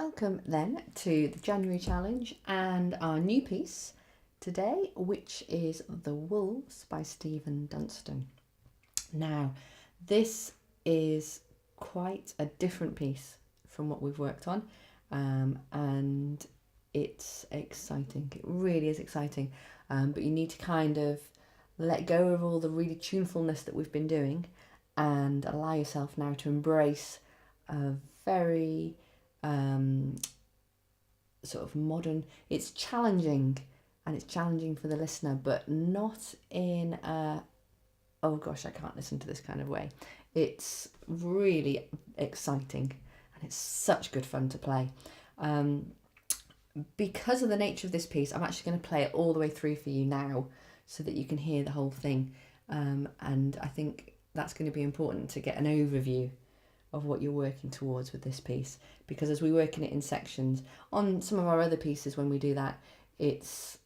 Welcome then to the January challenge and our new piece today, which is The Wolves by Stephen Dunstan. Now, this is quite a different piece from what we've worked on, and it's exciting. It really is exciting, but you need to kind of let go of all the really tunefulness that we've been doing and allow yourself now to embrace a very sort of modern. It's challenging, and it's challenging for the listener, but not in a oh gosh, I can't listen to this kind of way. It's really exciting, and it's such good fun to play. Because of the nature of this piece, I'm actually going to play it all the way through for you now so that you can hear the whole thing, and I think that's going to be important to get an overview of what you're working towards with this piece, because as we work in it in sections on some of our other pieces, when we do that, it's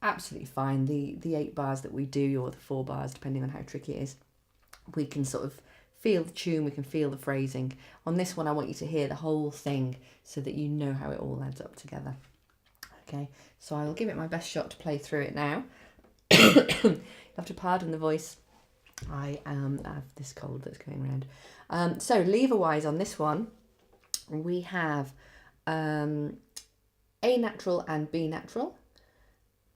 absolutely fine. The 8 bars that we do, or the 4 bars depending on how tricky it is, we can sort of feel the tune, we can feel the phrasing. On this one I want you to hear the whole thing so that you know how it all adds up together. Okay, so I will give it my best shot to play through it now. You have to pardon the voice. I have this cold that's going around. So lever-wise on this one, we have A natural and B natural,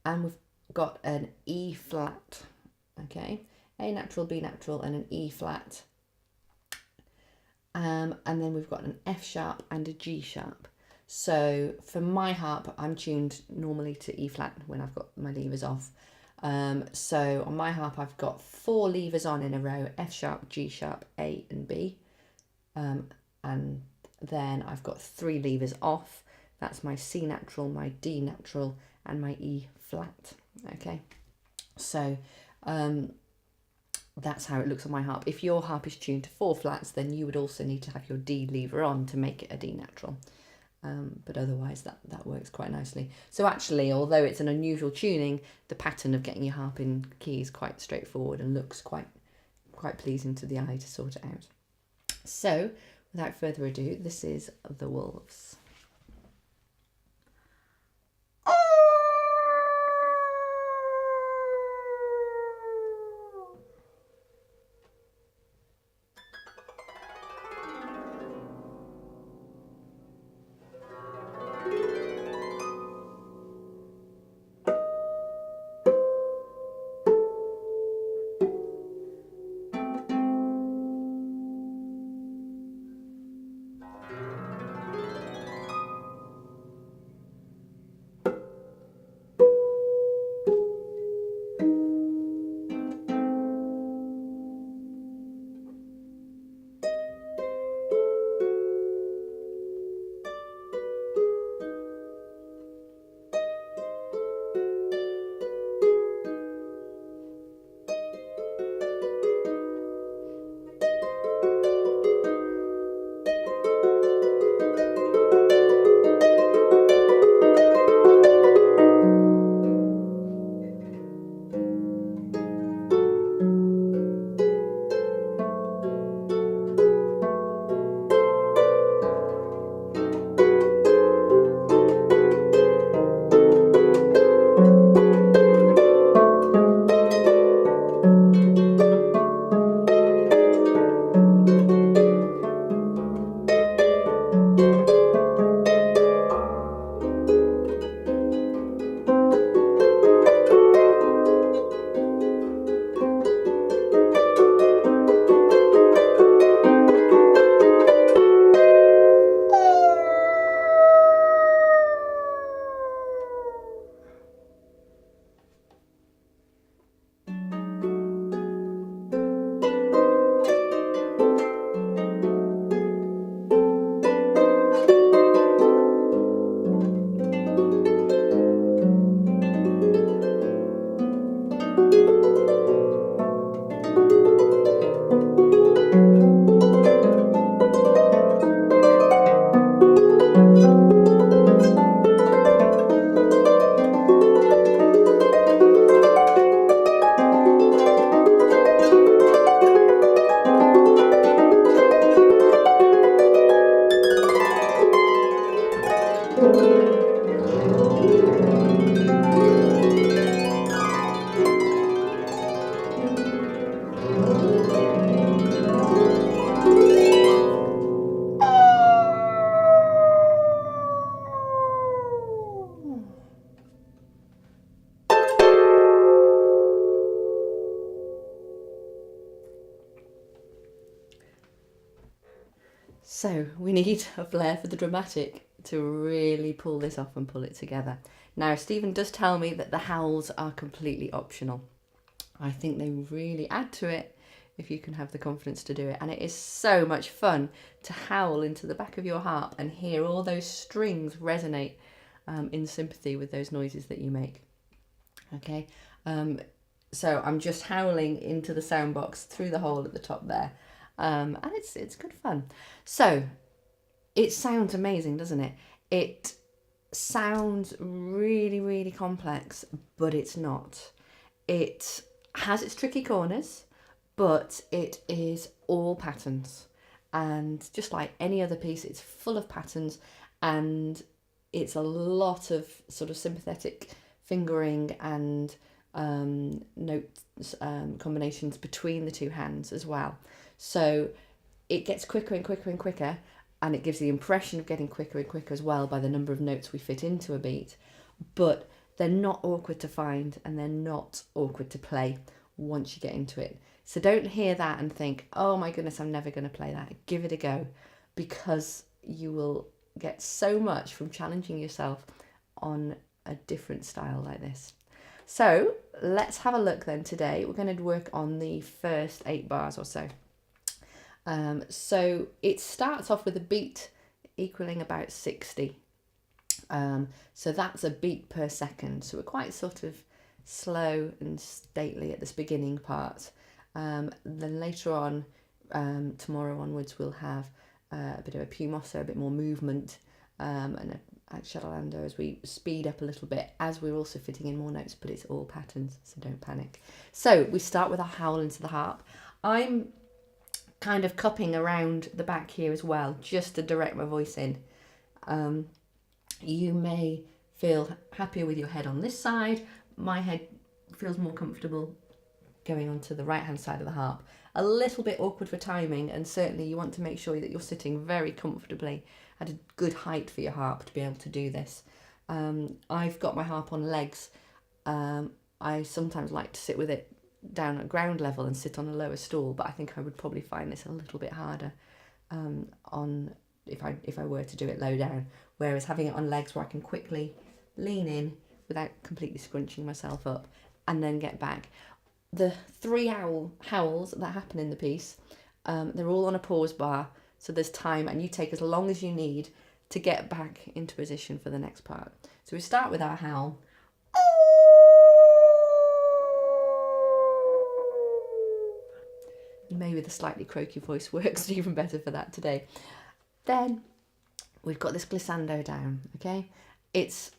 and we've got an E flat. Okay, A natural, B natural, and an E flat. And then we've got an F sharp and a G sharp. So for my harp, I'm tuned normally to E flat when I've got my levers off. So on my harp, I've got 4 levers on in a row: F sharp, G sharp, A and B. And then I've got 3 levers off. That's my C natural, my D natural, and my E flat. Okay, so that's how it looks on my harp. If your harp is tuned to 4 flats, then you would also need to have your D lever on to make it a D natural. But otherwise that works quite nicely. So actually, although it's an unusual tuning, the pattern of getting your harp in key is quite straightforward and looks quite pleasing to the eye to sort it out. So without further ado, this is The Wolves. So we need a flair for the dramatic to really pull this off and pull it together. Now, Stephen does tell me that the howls are completely optional. I think they really add to it if you can have the confidence to do it. And it is so much fun to howl into the back of your harp and hear all those strings resonate in sympathy with those noises that you make. Okay, so I'm just howling into the sound box through the hole at the top there. And it's good fun. So it sounds amazing, doesn't it? It sounds really, really complex, but it's not. It has its tricky corners, but it is all patterns. And just like any other piece, it's full of patterns, and it's a lot of sort of sympathetic fingering and note combinations between the two hands as well. So it gets quicker and quicker and quicker, and it gives the impression of getting quicker and quicker as well by the number of notes we fit into a beat. But they're not awkward to find, and they're not awkward to play once you get into it. So don't hear that and think, oh my goodness, I'm never going to play that. Give it a go, because you will get so much from challenging yourself on a different style like this. So let's have a look then today. We're going to work on the first 8 bars or so. So it starts off with a beat equaling about 60. So that's a beat per second. So we're quite sort of slow and stately at this beginning part. Then later on, tomorrow onwards, we'll have a bit of a più mosso, a bit more movement, and a accellando as we speed up a little bit, as we're also fitting in more notes, but it's all patterns, so don't panic. So we start with a howl into the harp. I'm kind of cupping around the back here as well, just to direct my voice in. You may feel happier with your head on this side. My head feels more comfortable going onto the right hand side of the harp. A little bit awkward for timing, and certainly you want to make sure that you're sitting very comfortably at a good height for your harp to be able to do this. I've got my harp on legs. I sometimes like to sit with it down at ground level and sit on a lower stool, but I think I would probably find this a little bit harder on if I were to do it low down, whereas having it on legs where I can quickly lean in without completely scrunching myself up and then get back. The 3 howls that happen in the piece, they're all on a pause bar, so there's time, and you take as long as you need to get back into position for the next part. So we start with our howl. Maybe the slightly croaky voice works even better for that today. Then we've got this glissando down, okay? It's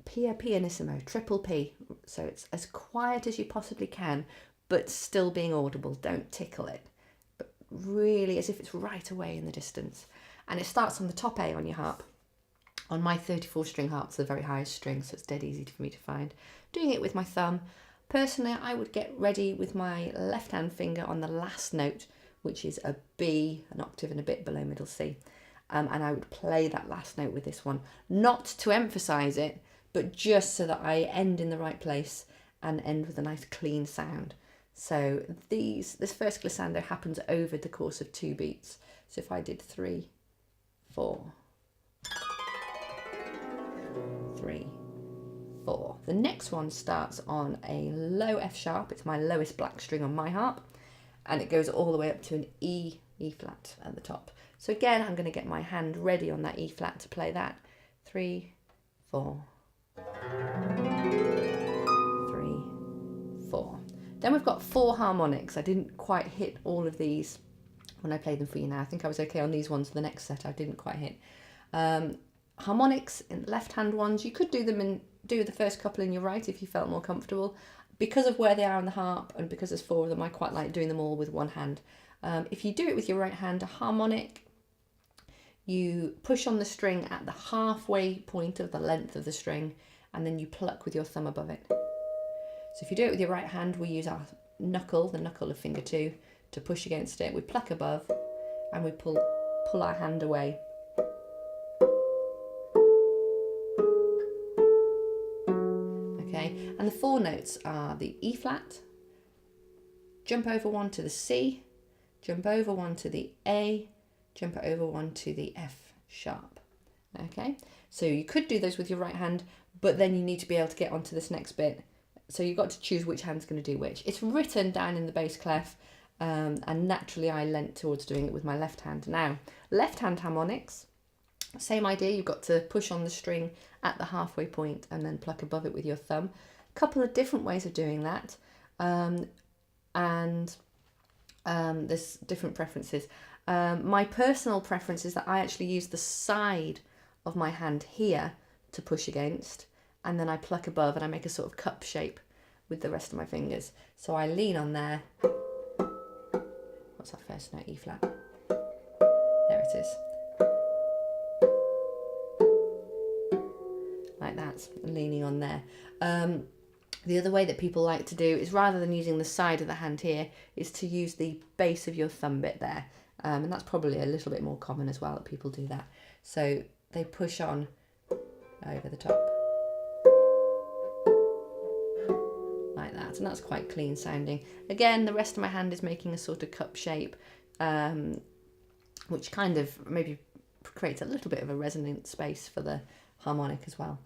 pianissimo, triple P, so it's as quiet as you possibly can, but still being audible. Don't tickle it, but really as if it's right away in the distance. And it starts on the top A on your harp. On my 34 string harp, it's the very highest string, so it's dead easy for me to find. Doing it with my thumb. Personally, I would get ready with my left hand finger on the last note, which is a B, an octave and a bit below middle C. And I would play that last note with this one, not to emphasize it, but just so that I end in the right place and end with a nice clean sound. So this first glissando happens over the course of 2 beats. So if I did 3, 4, 3, 4. The next one starts on a low F sharp. It's my lowest black string on my harp, and it goes all the way up to an E flat at the top. So again, I'm going to get my hand ready on that E flat to play that. 3, 4, 3, 4. Then we've got 4 harmonics. I didn't quite hit all of these when I played them for you now. I think I was okay on these ones. The next set I didn't quite hit. Harmonics in left-hand ones, you could do the first couple in your right if you felt more comfortable. Because of where they are on the harp and because there's 4 of them, I quite like doing them all with one hand. If you do it with your right hand, a harmonic, you push on the string at the halfway point of the length of the string, and then you pluck with your thumb above it. So if you do it with your right hand, we use our knuckle, the knuckle of finger 2, to push against it. We pluck above and we pull our hand away. Okay, and the 4 notes are the E flat, jump over 1 to the C, jump over 1 to the A, jump it over one to the F sharp. Okay, so you could do those with your right hand, but then you need to be able to get onto this next bit. So you've got to choose which hand's going to do which. It's written down in the bass clef, and naturally I leant towards doing it with my left hand. Now, left hand harmonics, same idea, you've got to push on the string at the halfway point and then pluck above it with your thumb. A couple of different ways of doing that, there's different preferences. My personal preference is that I actually use the side of my hand here to push against, and then I pluck above and I make a sort of cup shape with the rest of my fingers. So I lean on there. What's that first note? E flat. There it is. Like that, leaning on there. The other way that people like to do is, rather than using the side of the hand here, is to use the base of your thumb bit there. And that's probably a little bit more common as well, that people do that. So they push on over the top. Like that, and that's quite clean sounding. Again, the rest of my hand is making a sort of cup shape, which kind of maybe creates a little bit of a resonant space for the harmonic as well.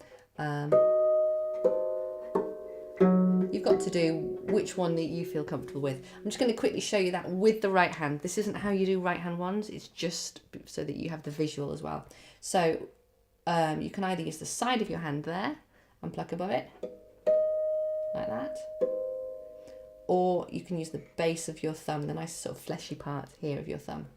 You've got to do which one that you feel comfortable with. I'm just going to quickly show you that with the right hand. This isn't how you do right hand ones, it's just so that you have the visual as well. So you can either use the side of your hand there and pluck above it, like that, or you can use the base of your thumb, the nice sort of fleshy part here of your thumb.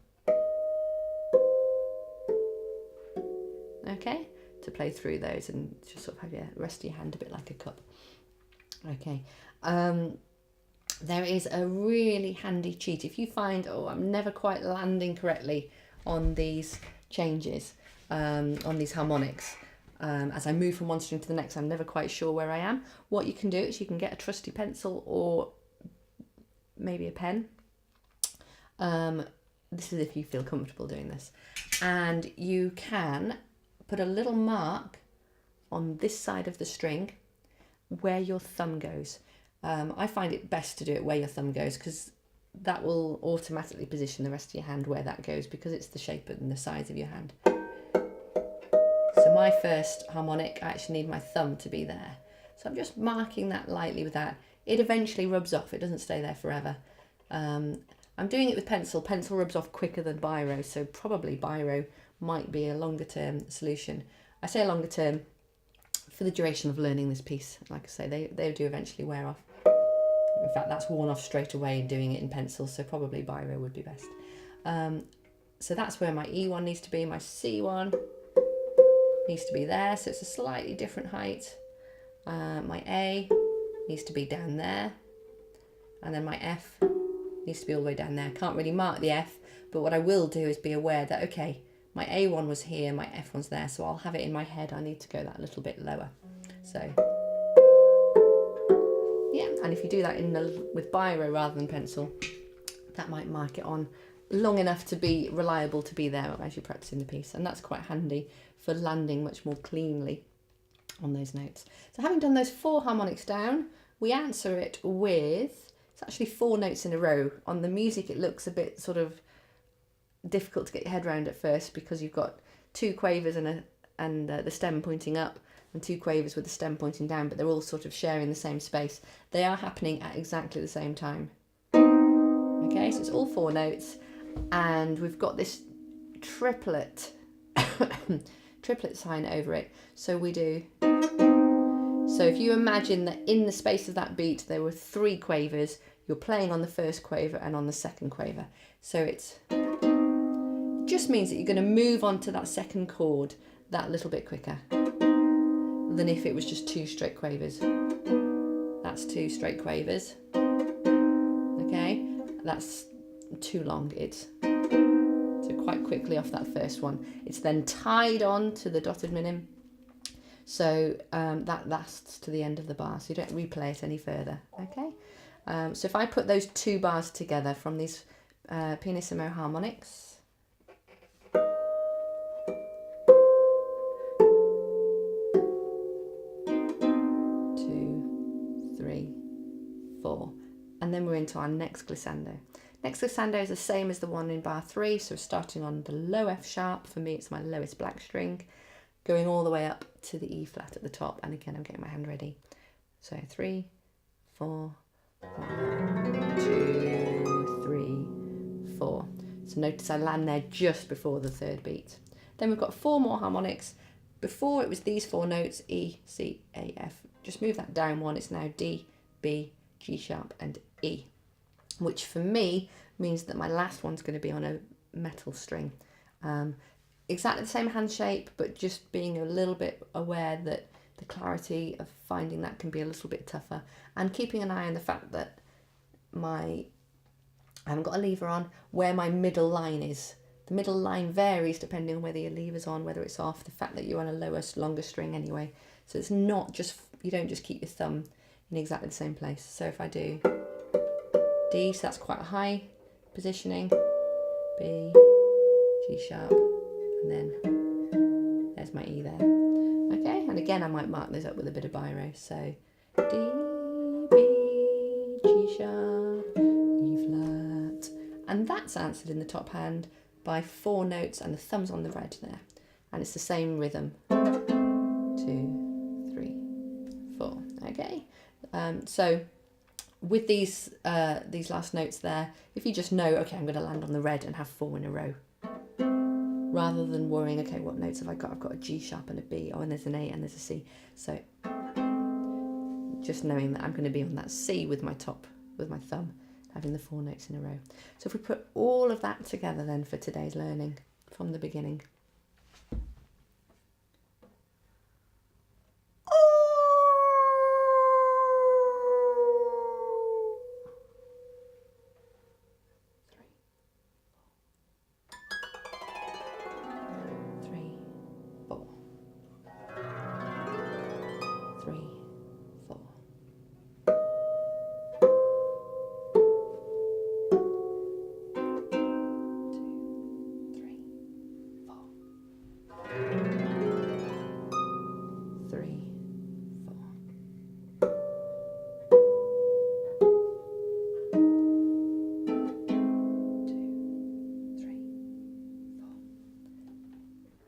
Okay, to play through those and just sort of have your rest of your hand a bit like a cup. Okay, there is a really handy cheat. If you find, oh, I'm never quite landing correctly on these changes, on these harmonics, as I move from one string to the next, I'm never quite sure where I am. What you can do is you can get a trusty pencil or maybe a pen. This is if you feel comfortable doing this. And you can put a little mark on this side of the string where your thumb goes. I find it best to do it where your thumb goes, because that will automatically position the rest of your hand where that goes, because it's the shape and the size of your hand. So my first harmonic, I actually need my thumb to be there. So I'm just marking that lightly with that. It eventually rubs off, it doesn't stay there forever. I'm doing it with pencil. Pencil rubs off quicker than biro, so probably biro might be a longer term solution. I say longer term for the duration of learning this piece. Like I say, they do eventually wear off. In fact, that's worn off straight away in doing it in pencil, so probably biro would be best. So that's where my E1 needs to be. My C1 needs to be there, so it's a slightly different height. My A needs to be down there, and then my F needs to be all the way down there. I can't really mark the F, but what I will do is be aware that, okay, my A1 was here, my F1's there, so I'll have it in my head. I need to go that little bit lower. So, yeah, and if you do that with biro rather than pencil, that might mark it on long enough to be reliable to be there as you're practicing the piece. And that's quite handy for landing much more cleanly on those notes. So having done those 4 harmonics down, we answer it with, it's actually 4 notes in a row. On the music, it looks a bit sort of difficult to get your head around at first, because you've got 2 quavers and the stem pointing up, and 2 quavers with the stem pointing down, but they're all sort of sharing the same space. They are happening at exactly the same time. Okay, so it's all 4 notes, and we've got this triplet sign over it. So we do, so if you imagine that in the space of that beat there were 3 quavers, you're playing on the first quaver and on the second quaver. So it just means that you're going to move on to that second chord that little bit quicker than if it was just 2 straight quavers. That's 2 straight quavers. Okay, that's too long. It's so quite quickly off that first one. It's then tied on to the dotted minim, so that lasts to the end of the bar, so you don't replay it any further. Okay, so if I put those 2 bars together from these pianissimo harmonics, 2, 3, 4, and then we're into our next glissando. Next glissando is the same as the one in bar 3, so starting on the low F sharp, for me it's my lowest black string, going all the way up to the E flat at the top, and again I'm getting my hand ready. So 3, 4, 1, 2, 3, 4. So notice I land there just before the third beat. Then we've got 4 more harmonics. Before it was these 4 notes, E, C, A, F. Just move that down one, it's now D, B, G sharp and E, which for me means that my last one's going to be on a metal string. Exactly the same hand shape, but just being a little bit aware that the clarity of finding that can be a little bit tougher, and keeping an eye on the fact that I haven't got a lever on, where my middle line is. The middle line varies depending on whether your lever's on, whether it's off, the fact that you're on a lower, longer string anyway. So it's not just, you don't just keep your thumb in exactly the same place. So if I do D, so that's quite a high positioning, B, G sharp, and then there's my E there. Okay, and again I might mark those up with a bit of biro. So D, B, G sharp, E flat, and that's answered in the top hand by 4 notes, and the thumb's on the red there, and it's the same rhythm. 2, 3, 4. Okay, so with these last notes there, if you just know, okay, I'm going to land on the red and have 4 in a row, rather than worrying, okay, what notes have I got? I've got a G sharp and a B, oh, and there's an A and there's a C. So just knowing that I'm going to be on that C with my thumb, having the 4 notes in a row. So if we put all of that together then for today's learning from the beginning.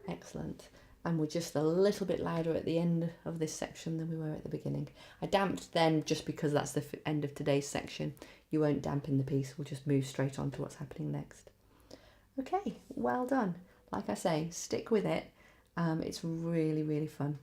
Excellent. And we're just a little bit louder at the end of this section than we were at the beginning. I damped then just because that's the end of today's section. You won't dampen the piece, we'll just move straight on to what's happening next. Okay, well done. Like I say, stick with it. It's really, really fun.